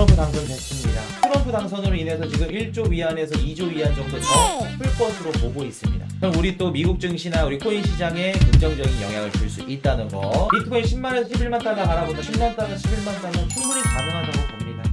트럼프 당선됐습니다. 트럼프 당선으로 인해서 지금 1조 위안에서 2조 위안 정도 더 풀 것으로 보고 있습니다. 그럼 우리 또 미국 증시나 우리 코인 시장에 긍정적인 영향을 줄 수 있다는 거. 비트코인 10만에서 11만 달러 바라본다. 10만 달러, 11만 달러 충분히 가능하다고 봅니다.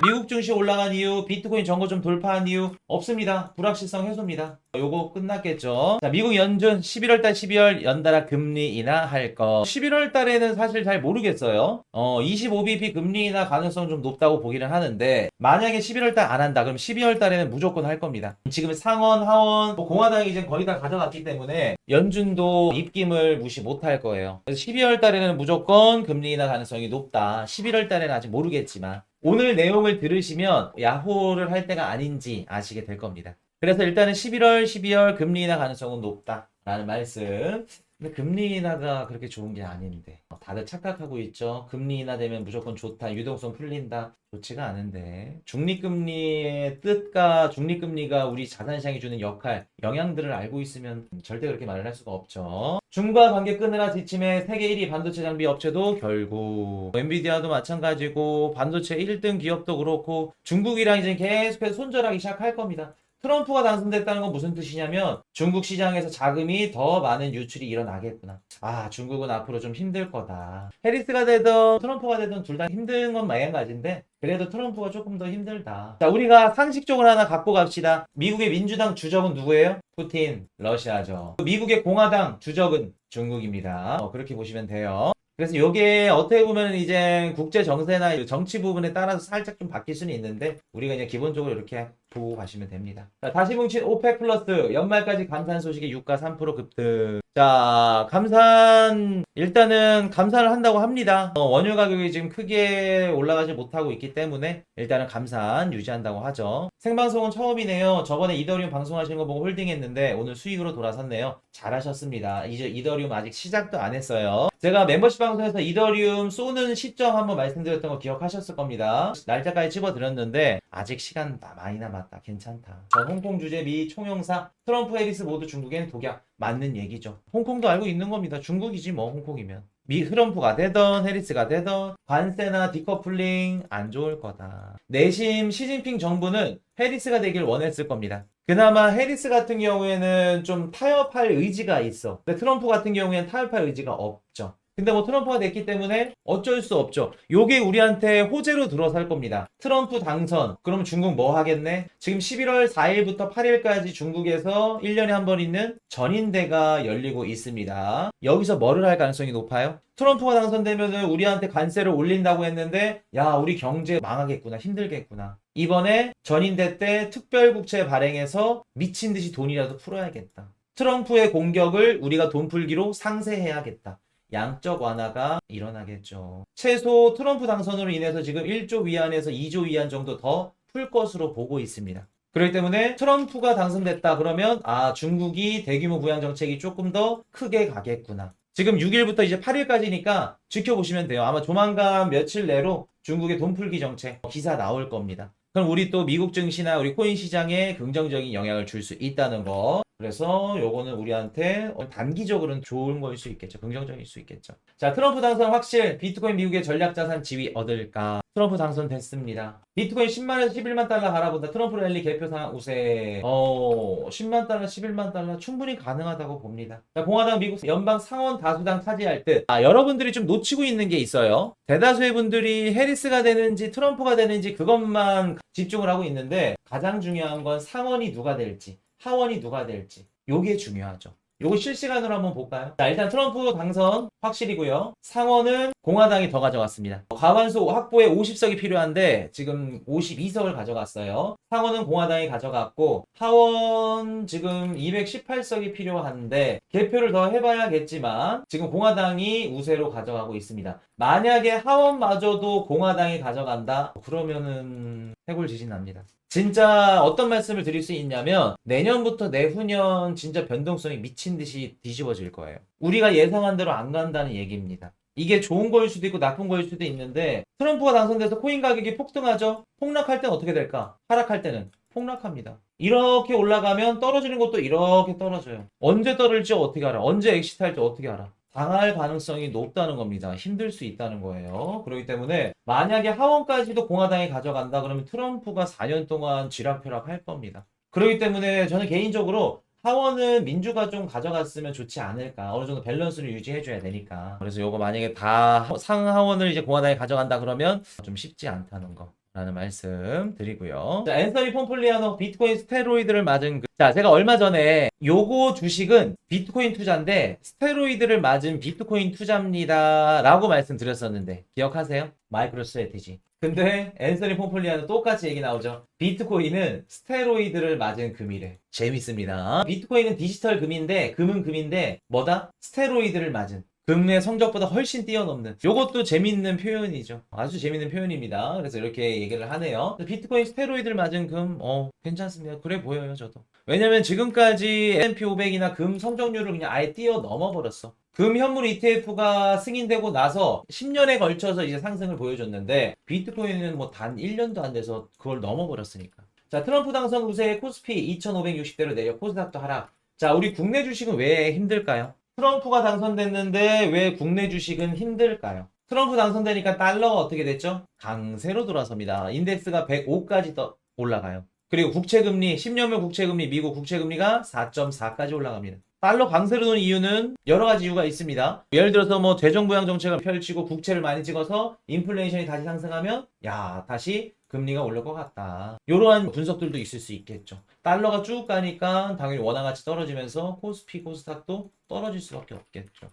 미국 증시 올라간 이유, 비트코인 정고점 돌파한 이유 없습니다. 불확실성 해소입니다. 요거 끝났겠죠. 자, 미국 연준 11월달 12월 연달아 금리 인하할 거. 11월달에는 사실 잘 모르겠어요. 25bp 금리 인하 가능성 좀 높다고 보기는 하는데, 만약에 11월달 안 한다 그럼 12월달에는 무조건 할 겁니다. 지금 상원, 하원, 공화당이 이제 거의 다 가져갔기 때문에 연준도 입김을 무시 못할 거예요. 그래서 12월달에는 무조건 금리 인하 가능성이 높다. 11월달에는 아직 모르겠지만 오늘 내용을 들으시면 야호를 할 때가 아닌지 아시게 될 겁니다. 그래서 일단은 11월, 12월 금리 인하 가능성은 높다라는 말씀. 근데 금리 인하가 그렇게 좋은 게 아닌데 다들 착각하고 있죠. 금리 인하 되면 무조건 좋다, 유동성 풀린다. 좋지가 않은데 중립금리의 뜻과 중립금리가 우리 자산시장에 주는 역할, 영향들을 알고 있으면 절대 그렇게 말을 할 수가 없죠. 중과 관계 끊으라 지침에 세계 1위 반도체 장비 업체도 결국 엔비디아도 마찬가지고 반도체 1등 기업도 그렇고 중국이랑 이제 계속해서 손절하기 시작할 겁니다. 트럼프가 당선됐다는 건 무슨 뜻이냐면 중국 시장에서 자금이 더 많은 유출이 일어나겠구나. 아, 중국은 앞으로 좀 힘들 거다. 해리스가 되든 트럼프가 되든 둘 다 힘든 건 마찬가지인데 그래도 트럼프가 조금 더 힘들다. 자, 우리가 상식적으로 하나 갖고 갑시다. 미국의 민주당 주적은 누구예요? 푸틴, 러시아죠. 미국의 공화당 주적은 중국입니다. 그렇게 보시면 돼요. 그래서 이게 어떻게 보면 이제 국제 정세나 정치 부분에 따라서 살짝 좀 바뀔 수는 있는데 우리가 그냥 기본적으로 이렇게 보고 가시면 됩니다. 자, 다시 뭉친 오펙 플러스 연말까지 감산 소식에 유가 3% 급등. 자, 감산 일단은 감산을 한다고 합니다. 원유 가격이 지금 크게 올라가지 못하고 있기 때문에 일단은 감산 유지한다고 하죠. 생방송은 처음이네요. 저번에 이더리움 방송하시는 거 보고 홀딩했는데 오늘 수익으로 돌아섰네요. 잘하셨습니다. 이제 이더리움 아직 시작도 안 했어요. 제가 멤버십 방송에서 이더리움 쏘는 시점 한번 말씀드렸던 거 기억하셨을 겁니다. 날짜까지 집어드렸는데 아직 시간 많이 남았다. 괜찮다. 전 홍콩 주재 미 총영사 트럼프 해리스 모두 중국엔 독약. 맞는 얘기죠. 홍콩도 알고 있는 겁니다. 중국이지 뭐 홍콩이면. 미 트럼프가 되던 해리스가 되던 관세나 디커플링 안 좋을 거다. 내심 시진핑 정부는 해리스가 되길 원했을 겁니다. 그나마 해리스 같은 경우에는 좀 타협할 의지가 있어. 근데 트럼프 같은 경우에는 타협할 의지가 없죠. 근데 뭐 트럼프가 됐기 때문에 어쩔 수 없죠. 요게 우리한테 호재로 들어설 겁니다. 트럼프 당선. 그럼 중국 뭐 하겠네? 지금 11월 4일부터 8일까지 중국에서 1년에 한 번 있는 전인대가 열리고 있습니다. 여기서 뭐를 할 가능성이 높아요? 트럼프가 당선되면 우리한테 관세를 올린다고 했는데 야, 우리 경제 망하겠구나, 힘들겠구나. 이번에 전인대 때 특별국채 발행해서 미친 듯이 돈이라도 풀어야겠다. 트럼프의 공격을 우리가 돈 풀기로 상쇄해야겠다. 양적 완화가 일어나겠죠. 최소 트럼프 당선으로 인해서 지금 1조 위안에서 2조 위안 정도 더 풀 것으로 보고 있습니다. 그렇기 때문에 트럼프가 당선됐다 그러면 중국이 대규모 부양 정책이 조금 더 크게 가겠구나. 지금 6일부터 이제 8일까지니까 지켜보시면 돼요. 아마 조만간 며칠 내로 중국의 돈 풀기 정책 기사 나올 겁니다. 그럼 우리 또 미국 증시나 우리 코인 시장에 긍정적인 영향을 줄 수 있다는 거. 그래서 요거는 우리한테 단기적으로는 좋은 거일 수 있겠죠. 긍정적일 수 있겠죠. 자, 트럼프 당선 확실. 비트코인 미국의 전략자산 지위 얻을까? 트럼프 당선됐습니다. 비트코인 10만에서 11만 달러 바라본다. 트럼프 랠리 개표상 우세. 10만 달러, 11만 달러 충분히 가능하다고 봅니다. 자, 공화당 미국 연방 상원 다수당 차지할 듯. 여러분들이 좀 놓치고 있는 게 있어요. 대다수의 분들이 해리스가 되는지 트럼프가 되는지 그것만 집중을 하고 있는데 가장 중요한 건 상원이 누가 될지 하원이 누가 될지 요게 중요하죠. 요거 실시간으로 한번 볼까요? 자, 일단 트럼프 당선 확실이고요. 상원은 공화당이 더 가져갔습니다. 과반수 확보에 50석이 필요한데 지금 52석을 가져갔어요. 상원은 공화당이 가져갔고 하원 지금 218석이 필요한데 개표를 더 해봐야겠지만 지금 공화당이 우세로 가져가고 있습니다. 만약에 하원마저도 공화당이 가져간다? 그러면은 해골지진납니다. 진짜 어떤 말씀을 드릴 수 있냐면 내년부터 내후년 진짜 변동성이 미친 듯이 뒤집어질 거예요. 우리가 예상한 대로 안 간다는 얘기입니다. 이게 좋은 거일 수도 있고 나쁜 거일 수도 있는데 트럼프가 당선돼서 코인 가격이 폭등하죠? 폭락할 때는 어떻게 될까? 하락할 때는 폭락합니다. 이렇게 올라가면 떨어지는 것도 이렇게 떨어져요. 언제 떨어질지 어떻게 알아? 언제 엑시트 할지 어떻게 알아? 당할 가능성이 높다는 겁니다. 힘들 수 있다는 거예요. 그렇기 때문에 만약에 하원까지도 공화당이 가져간다 그러면 트럼프가 4년 동안 쥐락펴락 할 겁니다. 그렇기 때문에 저는 개인적으로 하원은 민주가 좀 가져갔으면 좋지 않을까. 어느 정도 밸런스를 유지해줘야 되니까. 그래서 요거 만약에 다 상하원을 이제 공화당이 가져간다 그러면 좀 쉽지 않다는 거. 라는 말씀 드리고요. 자, 앤서니 폼플리아노 비트코인 스테로이드를 맞은 자, 제가 얼마 전에 요거 주식은 비트코인 투자인데 스테로이드를 맞은 비트코인 투자입니다. 라고 말씀드렸었는데 기억하세요? 마이크로 스트래티지. 근데 앤서니 폼플리아노 똑같이 얘기 나오죠. 비트코인은 스테로이드를 맞은 금이래. 재밌습니다. 비트코인은 디지털 금인데 금은 금인데 뭐다? 스테로이드를 맞은. 금의 성적보다 훨씬 뛰어넘는 요것도 재밌는 표현이죠. 아주 재밌는 표현입니다. 그래서 이렇게 얘기를 하네요. 비트코인 스테로이드를 맞은 금 괜찮습니다. 그래 보여요 저도. 왜냐면 지금까지 S&P 500이나 금 성적률을 그냥 아예 뛰어넘어 버렸어. 금 현물 ETF가 승인되고 나서 10년에 걸쳐서 이제 상승을 보여줬는데 비트코인은 뭐 단 1년도 안 돼서 그걸 넘어버렸으니까. 자, 트럼프 당선 우세에 코스피 2,560대로 내려 코스닥도 하락. 자, 우리 국내 주식은 왜 힘들까요? 트럼프가 당선됐는데 왜 국내 주식은 힘들까요? 트럼프 당선되니까 달러가 어떻게 됐죠? 강세로 돌아섭니다. 인덱스가 105까지 올라가요. 그리고 국채금리, 10년물 국채금리, 미국 국채금리가 4.4까지 올라갑니다. 달러 강세로 도는 이유는 여러 가지 이유가 있습니다. 예를 들어서 뭐 재정부양 정책을 펼치고 국채를 많이 찍어서 인플레이션이 다시 상승하면 다시 금리가 오를 것 같다. 이러한 분석들도 있을 수 있겠죠. 달러가 쭉 가니까 당연히 원화가치 떨어지면서 코스피, 코스닥도 떨어질 수밖에 없겠죠.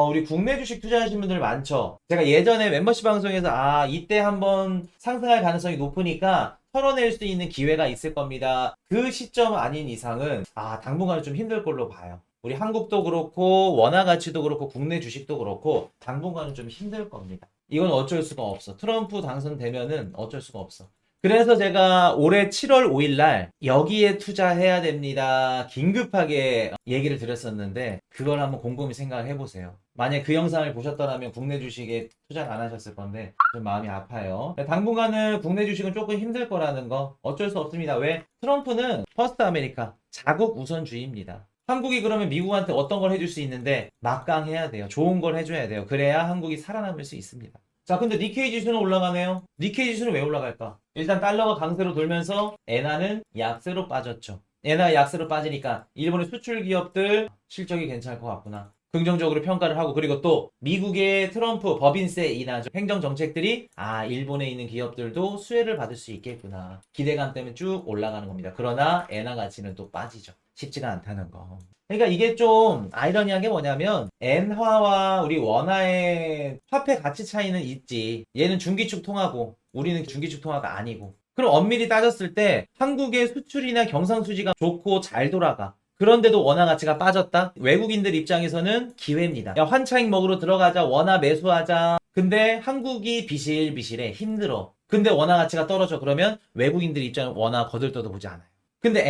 우리 국내 주식 투자하시는 분들 많죠. 제가 예전에 멤버십 방송에서 이때 한번 상승할 가능성이 높으니까 털어낼 수 있는 기회가 있을 겁니다. 그 시점 아닌 이상은 당분간은 좀 힘들 걸로 봐요. 우리 한국도 그렇고 원화 가치도 그렇고 국내 주식도 그렇고 당분간은 좀 힘들 겁니다. 이건 어쩔 수가 없어. 트럼프 당선되면은 어쩔 수가 없어. 그래서 제가 올해 7월 5일 날 여기에 투자해야 됩니다. 긴급하게 얘기를 드렸었는데 그걸 한번 곰곰이 생각을 해보세요. 만약 그 영상을 보셨더라면 국내 주식에 투자를 안 하셨을 건데 좀 마음이 아파요. 당분간은 국내 주식은 조금 힘들 거라는 거 어쩔 수 없습니다. 왜? 트럼프는 퍼스트 아메리카 자국 우선주의입니다. 한국이 그러면 미국한테 어떤 걸 해줄 수 있는데 막강해야 돼요. 좋은 걸 해줘야 돼요. 그래야 한국이 살아남을 수 있습니다. 자, 근데 니케이 지수는 올라가네요. 니케이 지수는 왜 올라갈까? 일단 달러가 강세로 돌면서 엔화는 약세로 빠졌죠. 엔화 약세로 빠지니까 일본의 수출 기업들 실적이 괜찮을 것 같구나. 긍정적으로 평가를 하고 그리고 또 미국의 트럼프 법인세 인하 행정 정책들이 일본에 있는 기업들도 수혜를 받을 수 있겠구나. 기대감 때문에 쭉 올라가는 겁니다. 그러나 엔화 가치는 또 빠지죠. 쉽지가 않다는 거. 그러니까 이게 좀 아이러니한 게 뭐냐면 엔화와 우리 원화의 화폐 가치 차이는 있지. 얘는 중기축 통화고 우리는 중기축 통화가 아니고. 그럼 엄밀히 따졌을 때 한국의 수출이나 경상수지가 좋고 잘 돌아가. 그런데도 원화 가치가 빠졌다? 외국인들 입장에서는 기회입니다. 야, 환차익 먹으러 들어가자. 원화 매수하자. 근데 한국이 비실비실해. 힘들어. 근데 원화 가치가 떨어져. 그러면 외국인들 입장은 원화 거들떠도 보지 않아요. 근데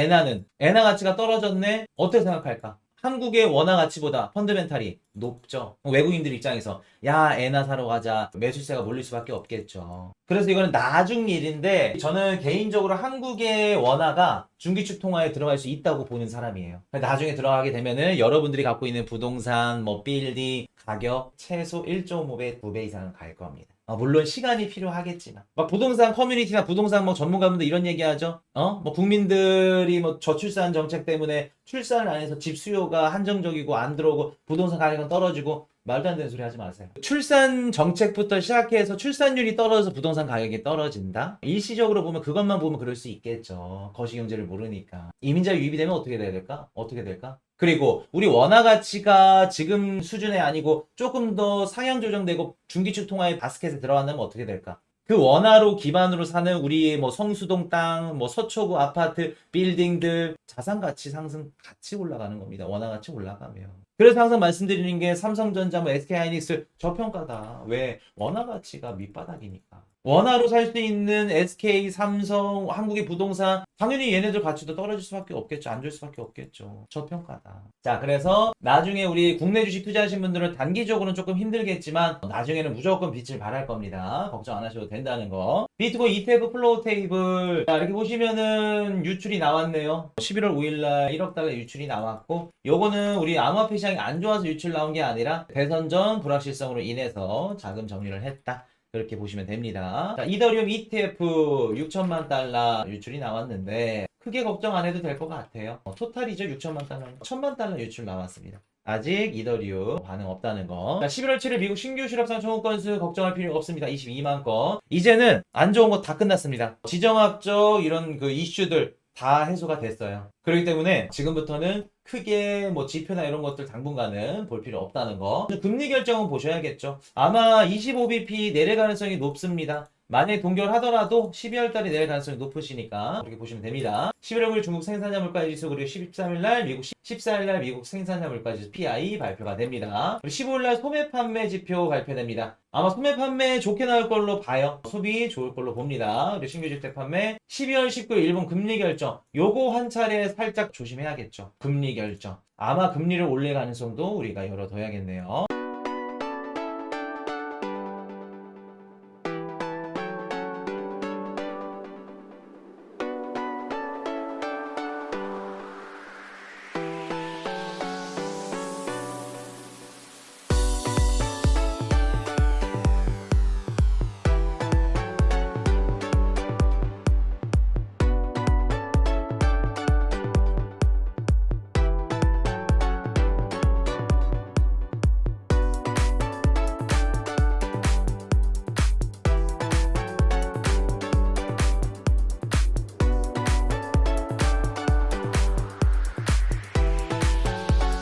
엔화 가치가 떨어졌네? 어떻게 생각할까? 한국의 원화 가치보다 펀드멘탈이 높죠. 외국인들 입장에서 엔화 사러 가자. 매수세가 몰릴 수밖에 없겠죠. 그래서 이거는 나중 일인데 저는 개인적으로 한국의 원화가 중기축 통화에 들어갈 수 있다고 보는 사람이에요. 나중에 들어가게 되면은 여러분들이 갖고 있는 부동산, 빌딩 가격 최소 1.5배, 2배 이상은 갈 겁니다. 물론 시간이 필요하겠지만 막 부동산 커뮤니티나 부동산 전문가분들 이런 얘기하죠. 국민들이 저출산 정책 때문에 출산을 안 해서 집 수요가 한정적이고 안 들어오고 부동산 가격은 떨어지고 말도 안 되는 소리 하지 마세요. 출산 정책부터 시작해서 출산율이 떨어져서 부동산 가격이 떨어진다? 일시적으로 보면 그것만 보면 그럴 수 있겠죠. 거시경제를 모르니까. 이민자 유입이 되면 어떻게 돼야 될까? 어떻게 될까? 그리고 우리 원화 가치가 지금 수준이 아니고 조금 더 상향 조정되고 중기축 통화의 바스켓에 들어간다면 어떻게 될까? 그 원화로 기반으로 사는 우리 성수동 땅, 서초구 아파트, 빌딩들 자산 가치 상승 같이 올라가는 겁니다. 원화 가치 올라가면. 그래서 항상 말씀드리는 게 삼성전자, SK하이닉스 저평가다. 왜? 원화 가치가 밑바닥이니까. 원화로 살 수 있는 SK, 삼성, 한국의 부동산 당연히 얘네들 가치도 떨어질 수밖에 없겠죠. 안 줄 수밖에 없겠죠. 저평가다. 자, 그래서 나중에 우리 국내 주식 투자하신 분들은 단기적으로는 조금 힘들겠지만 나중에는 무조건 빛을 발할 겁니다. 걱정 안 하셔도 된다는 거. 비트코인 ETF 플로우 테이블. 자, 이렇게 보시면은 유출이 나왔네요. 11월 5일날 1억 달러 유출이 나왔고, 요거는 우리 암호화폐 시장이 안 좋아서 유출 나온 게 아니라 대선 전 불확실성으로 인해서 자금 정리를 했다. 그렇게 보시면 됩니다. 자, 이더리움 ETF 6천만 달러 유출이 나왔는데 크게 걱정 안 해도 될 것 같아요. 토탈이죠. 6천만 달러. 1천만 달러 유출 나왔습니다. 아직 이더리움 반응 없다는 거. 자, 11월 7일 미국 신규 실업상 청구 건수 걱정할 필요 없습니다. 22만 건. 이제는 안 좋은 거 다 끝났습니다. 지정학적 이런 그 이슈들 다 해소가 됐어요. 그렇기 때문에 지금부터는 크게 뭐 지표나 이런 것들 당분간은 볼 필요 없다는 거. 금리 결정은 보셔야겠죠. 아마 25bp 내릴 가능성이 높습니다. 만약에 동결하더라도 12월 달에 내릴 가능성이 높으시니까 그렇게 보시면 됩니다. 11월 9일 중국 생산자 물가 지수 그리고 13일 날 미국 14일 날 미국 생산자 물가 지수 PI 발표가 됩니다. 그리고 15일 날 소매 판매 지표 발표됩니다. 아마 소매 판매 좋게 나올 걸로 봐요. 소비 좋을 걸로 봅니다. 그리고 신규 주택 판매 12월 19일 일본 금리 결정. 요거 한 차례 살짝 조심해야겠죠. 금리 결정. 아마 금리를 올릴 가능성도 우리가 열어둬야겠네요.